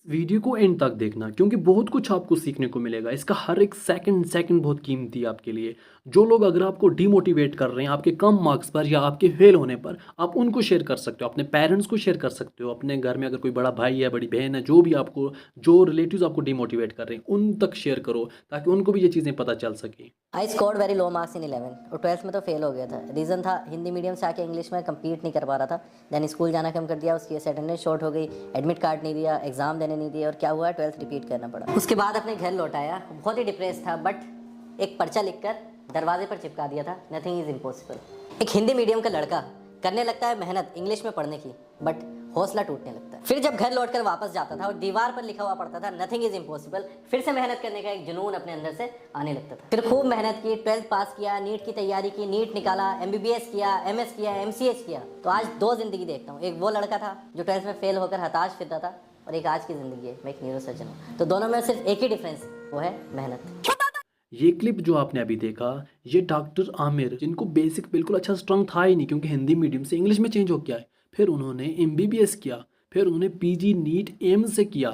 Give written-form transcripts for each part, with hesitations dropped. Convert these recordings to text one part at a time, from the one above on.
Video को and तक देखना क्योंकि बहुत कुछ आपको सीखने को मिलेगा। इसका हर एक सेकंड सेकंड बहुत कीमती है आपके लिए। जो लोग अगर आपको डिमोटिवेट कर रहे हैं आपके कम मार्क्स पर या आपके फेल होने पर, आप उनको शेयर कर सकते हो, अपने पेरेंट्स को शेयर कर सकते हो, अपने घर में अगर कोई बड़ा भाई है बड़ी बहन है, जो भी आपको, जो रिलेटिव्स आपको डिमोटिवेट कर रहे हैं उन तक शेयर करो ताकि उनको भी ये चीज़ें पता चल सके। I scored very low marks in 11 और 12th में तो फेल हो गया था। रीज़न था हिंदी मीडियम से आके इंग्लिश में कम्पीट नहीं कर पा रहा था। देन स्कूल जाना कम कर दिया, उसकी अटेंडेंस शॉर्ट हो गई, एडमिट कार्ड नहीं दिया, एग्जाम देने नहीं दिए और क्या हुआ 12th रिपीट करना पड़ा। उसके बाद अपने घर लौट आया, बहुत ही डिप्रेस था, बट एक पर्चा लिखकर दरवाजे पर चिपका दिया था, नथिंग इज़ इम्पॉसिबल। एक हिंदी मीडियम का लड़का करने लगता है मेहनत इंग्लिश में पढ़ने की, बट हौसला टूटने लगता है। फिर जब घर लौटकर वापस जाता था और दीवार पर लिखा हुआ पड़ता था नथिंग इज इम्पॉसिबल, फिर से मेहनत करने का एक जुनून अपने अंदर से आने लगता था। फिर खूब मेहनत की, 12th पास किया, नीट की तैयारी की, नीट निकाला, MBBS किया, MS किया, MCH किया। तो आज दो जिंदगी देखता हूँ, एक वो लड़का था जो 12th में फेल होकर हताश फिरता था और एक आज की जिंदगी है, मैं एक न्यूरो सर्जन हूँ। तो दोनों में सिर्फ एक ही डिफरेंस, वो है मेहनत। ये क्लिप जो आपने अभी देखा, ये डॉक्टर आमिर, जिनको बेसिक बिल्कुल अच्छा स्ट्रंग था ही नहीं क्योंकि हिंदी मीडियम से इंग्लिश में चेंज हो गया है, फिर उन्होंने MBBS किया, फिर उन्होंने PG नीट एम से किया।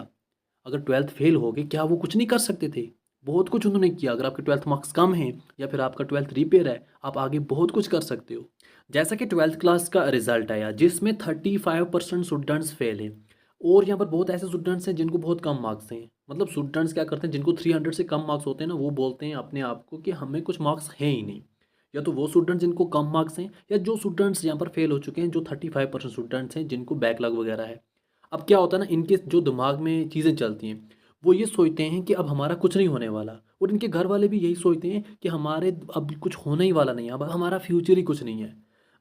अगर 12th फेल हो गए क्या वो कुछ नहीं कर सकते थे? बहुत कुछ उन्होंने किया। अगर आपके 12th मार्क्स कम हैं या फिर आपका 12th रिपेयर है, आप आगे बहुत कुछ कर सकते हो। जैसा कि 12th क्लास का रिजल्ट आया जिसमें 35% स्टूडेंट्स फेल हैं, और यहाँ पर बहुत ऐसे स्टूडेंट्स हैं जिनको बहुत कम मार्क्स हैं। मतलब स्टूडेंट्स क्या करते हैं, जिनको 300 से कम मार्क्स होते हैं ना, वो बोलते हैं अपने आप को कि हमें कुछ मार्क्स हैं ही नहीं। या तो वो स्टूडेंट्स जिनको कम मार्क्स हैं, या जो स्टूडेंट्स यहाँ पर फेल हो चुके हैं, जो 35% स्टूडेंट्स हैं जिनको बैकलॉग वगैरह है। अब क्या होता है ना, इनके जो दिमाग में चीज़ें चलती हैं, वो ये सोचते हैं कि अब हमारा कुछ नहीं होने वाला, और इनके घर वाले भी यही सोचते हैं कि हमारे अब कुछ होने ही वाला नहीं है, अब हमारा फ्यूचर ही कुछ नहीं है।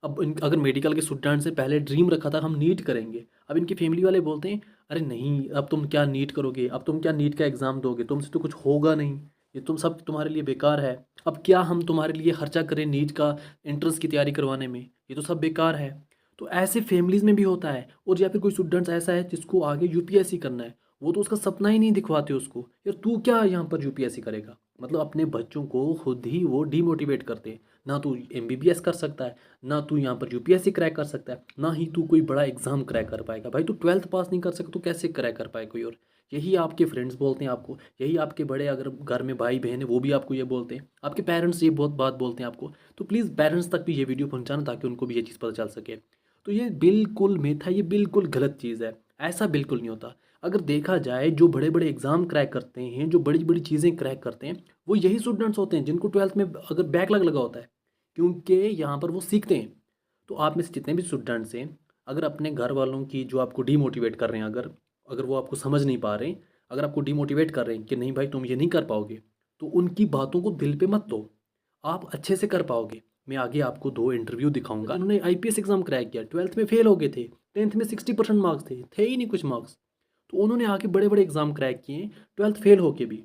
अब इन अगर मेडिकल के स्टूडेंट से पहले ड्रीम रखा था हम नीट करेंगे, अब इनकी फैमिली वाले बोलते हैं अरे नहीं, अब तुम क्या नीट करोगे, अब तुम क्या नीट का एग्ज़ाम दोगे, तुमसे तो कुछ होगा नहीं, ये तुम सब तुम्हारे लिए बेकार है। अब क्या हम तुम्हारे लिए खर्चा करें नीट का एंट्रेंस की तैयारी करवाने में, ये तो सब बेकार है। तो ऐसे फैमिलीज़ में भी होता है। और या फिर कोई स्टूडेंट्स ऐसा है जिसको आगे UPSC करना है, वो तो उसका सपना ही नहीं दिखवाते उसको, यार तू क्या यहाँ पर UPSC करेगा। मतलब अपने बच्चों को खुद ही वो डीमोटिवेट करते हैं। ना तू MBBS कर सकता है, ना तू यहाँ पर UPSC क्रैक कर सकता है, ना ही तू कोई बड़ा एग्जाम क्रैक कर पाएगा। भाई तू 12th पास नहीं कर सकता तो कैसे क्रैक कर पाए कोई और। यही आपके फ्रेंड्स बोलते हैं आपको, यही आपके बड़े अगर घर में भाई बहन है वो भी आपको ये बोलते हैं, आपके पेरेंट्स ये बहुत बात बोलते हैं आपको। तो प्लीज़ पेरेंट्स तक भी ये वीडियो पहुँचाना ताकि उनको भी ये चीज़ पता चल सके। तो ये बिल्कुल मिथ है, ये बिल्कुल गलत चीज़ है। ऐसा बिल्कुल नहीं होता। अगर देखा जाए जो बड़े बड़े एग्ज़ाम क्रैक करते हैं, जो बड़ी बड़ी चीज़ें क्रैक करते हैं, वो यही स्टूडेंट्स होते हैं जिनको 12th में अगर बैकलॉग लगा होता है, क्योंकि यहाँ पर वो सीखते हैं। तो आप में से जितने भी स्टूडेंट्स हैं, अगर अपने घर वालों की जो आपको डीमोटिवेट कर रहे हैं, अगर अगर वो आपको समझ नहीं पा रहे हैं, अगर आपको डीमोटिवेट कर रहे हैं कि नहीं भाई तुम ये नहीं कर पाओगे, तो उनकी बातों को दिल पे मत लो। आप अच्छे से कर पाओगे। मैं आगे आपको 2 इंटरव्यू दिखाऊंगा। उन्होंने IPS एग्ज़ाम क्रैक किया, 12th में फेल हो गए थे, 10th में 60% मार्क्स थे ही नहीं कुछ मार्क्स। तो उन्होंने आके बड़े बड़े एग्ज़ाम क्रैक किए 12th फेल होके भी।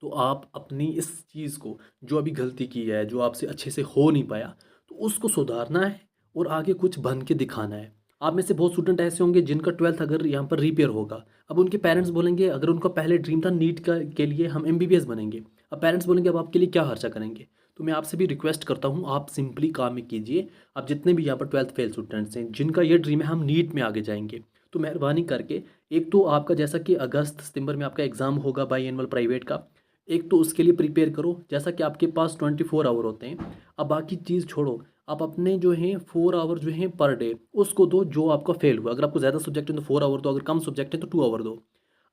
तो आप अपनी इस चीज़ को, जो अभी गलती की है, जो आपसे अच्छे से हो नहीं पाया, तो उसको सुधारना है और आगे कुछ बन के दिखाना है। आप में से बहुत स्टूडेंट ऐसे होंगे जिनका 12th अगर यहाँ पर रिपेयर होगा, अब उनके पेरेंट्स बोलेंगे, अगर उनका पहले ड्रीम था नीट का के लिए हम MBBS बनेंगे, अब पेरेंट्स बोलेंगे अब आपके लिए क्या खर्चा करेंगे। तो मैं आपसे भी रिक्वेस्ट करता हूँ, आप सिंपली काम में कीजिए। आप जितने भी यहाँ पर 12th फेल स्टूडेंट्स हैं जिनका ये ड्रीम है हम नीट में आगे जाएंगे, तो मेहरबानी करके, एक तो आपका जैसा कि अगस्त सितंबर में आपका एग्ज़ाम होगा बाई एनुअल प्राइवेट का, एक तो उसके लिए प्रिपेयर करो जैसा कि आपके पास 24 आवर होते हैं। अब बाकी चीज़ छोड़ो, आप अपने जो हैं 4 आवर जो हैं पर डे उसको दो जो आपका फेल हुआ। अगर आपको ज़्यादा सब्जेक्ट है तो 4 आवर दो, अगर कम सब्जेक्ट है तो 2 आवर दो।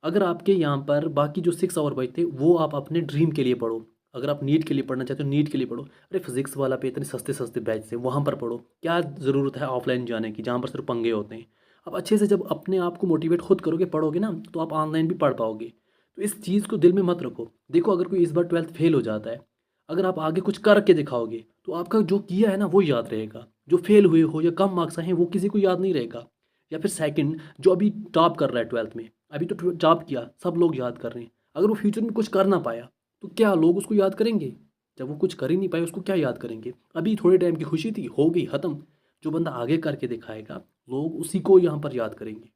अगर आपके यहाँ पर बाकी जो 6 आवर बचते वो आप अपने ड्रीम के लिए पढ़ो। अगर आप नीट के लिए पढ़ना चाहते हो नीट के लिए पढ़ो। अरे फिजिक्स वाला पे इतने सस्ते सस्ते बैच से वहाँ पर पढ़ो, क्या ज़रूरत है ऑफलाइन जाने की जहाँ पर सिर्फ पंगे होते हैं। आप अच्छे से जब अपने आप को मोटिवेट खुद करोगे, पढ़ोगे ना, तो आप ऑनलाइन भी पढ़ पाओगे। तो इस चीज़ को दिल में मत रखो। देखो अगर कोई इस बार 12th फेल हो जाता है, अगर आप आगे कुछ करके दिखाओगे तो आपका जो किया है ना वो याद रहेगा। जो फेल हुए हो या कम मार्क्स आए हैं वो किसी को याद नहीं रहेगा। या फिर सेकंड, जो अभी टॉप कर रहा है 12th में, अभी तो टॉप किया, सब लोग याद कर रहे हैं, अगर वो फ्यूचर में कुछ कर ना पाया तो क्या लोग उसको याद करेंगे? जब वो कुछ कर ही नहीं पाया उसको क्या याद करेंगे? अभी थोड़े टाइम की खुशी थी, हो गई ख़त्म। जो बंदा आगे करके दिखाएगा, लोग उसी को यहाँ पर याद करेंगे,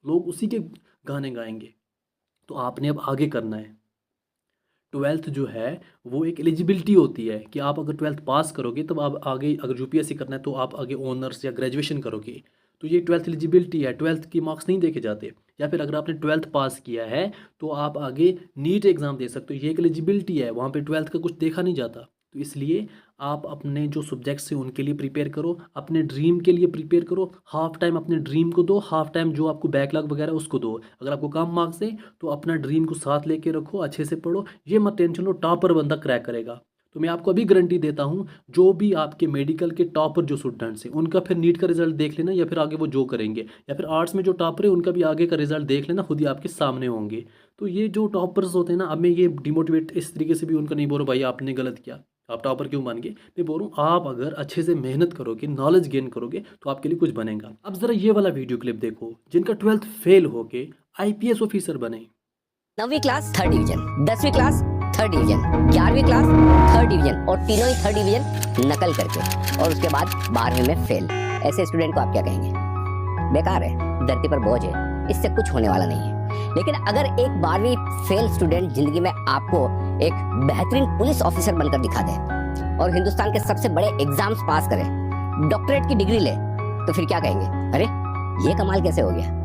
लोग उसी के गाने गाएंगे। तो आपने अब आगे करना है। 12th जो है वो एक एलिजिबिलिटी होती है कि आप अगर 12th पास करोगे तब आप आगे, अगर UPSC करना है तो आप आगे ऑनर्स या ग्रेजुएशन करोगे। तो ये 12th एलिजिबिलिटी है, 12th की मार्क्स नहीं देखे जाते। या फिर अगर आपने 12th पास किया है तो आप आगे नीट एग्ज़ाम दे सकते हो, ये एक एलिजिबिलिटी है, वहाँ पे 12th का कुछ देखा नहीं जाता। तो इसलिए आप अपने जो सब्जेक्ट्स हैं उनके लिए प्रिपेयर करो, अपने ड्रीम के लिए प्रिपेयर करो। हाफ टाइम अपने ड्रीम को दो, हाफ टाइम जो आपको बैकलॉग वगैरह उसको दो। अगर आपको कम मार्क्स है तो अपना ड्रीम को साथ लेके रखो, अच्छे से पढ़ो, ये मत टेंशन लो टॉपर बंदा क्रैक करेगा। तो मैं आपको अभी गारंटी देता हूँ, जो भी आपके मेडिकल के टॉपर जो स्टूडेंट्स हैं उनका फिर नीट का रिजल्ट देख लेना, या फिर आगे वो जो करेंगे, या फिर आर्ट्स में जो टॉपर है उनका भी आगे का रिजल्ट देख लेना, खुद ही आपके सामने होंगे। तो ये जो टॉपर्स होते हैं ना, अब मैं ये डिमोटिवेट इस तरीके से भी उनका नहीं बोल रहा भाई आपने गलत किया, आप टॉपर क्यों बन गए। मैं बोल रहा हूँ आप अगर अच्छे से मेहनत करोगे, नॉलेज गेन करोगे तो आपके लिए कुछ बनेगा। अब ज़रा ये वाला वीडियो क्लिप देखो, जिनका 12th फेल होके IPS ऑफिसर बने। 9वीं क्लास 3rd डिवीजन, 10वीं क्लास 3rd डिवीजन, 11वीं क्लास 3rd डिवीजन और तीनों ही 3rd डिवीजन नकल करके, और उसके बाद 12वीं में फेल। ऐसे स्टूडेंट को आप क्या कहेंगे? बेकार है, धरती पर बोझ है, इससे कुछ होने वाला नहीं है। लेकिन अगर एक 12वीं फेल स्टूडेंट जिंदगी में आपको एक बेहतरीन पुलिस ऑफिसर बनकर दिखा दे और हिंदुस्तान के सबसे बड़े एग्जाम्स पास करे, डॉक्टरेट की डिग्री ले, तो फिर क्या कहेंगे? अरे ये कमाल कैसे हो गया?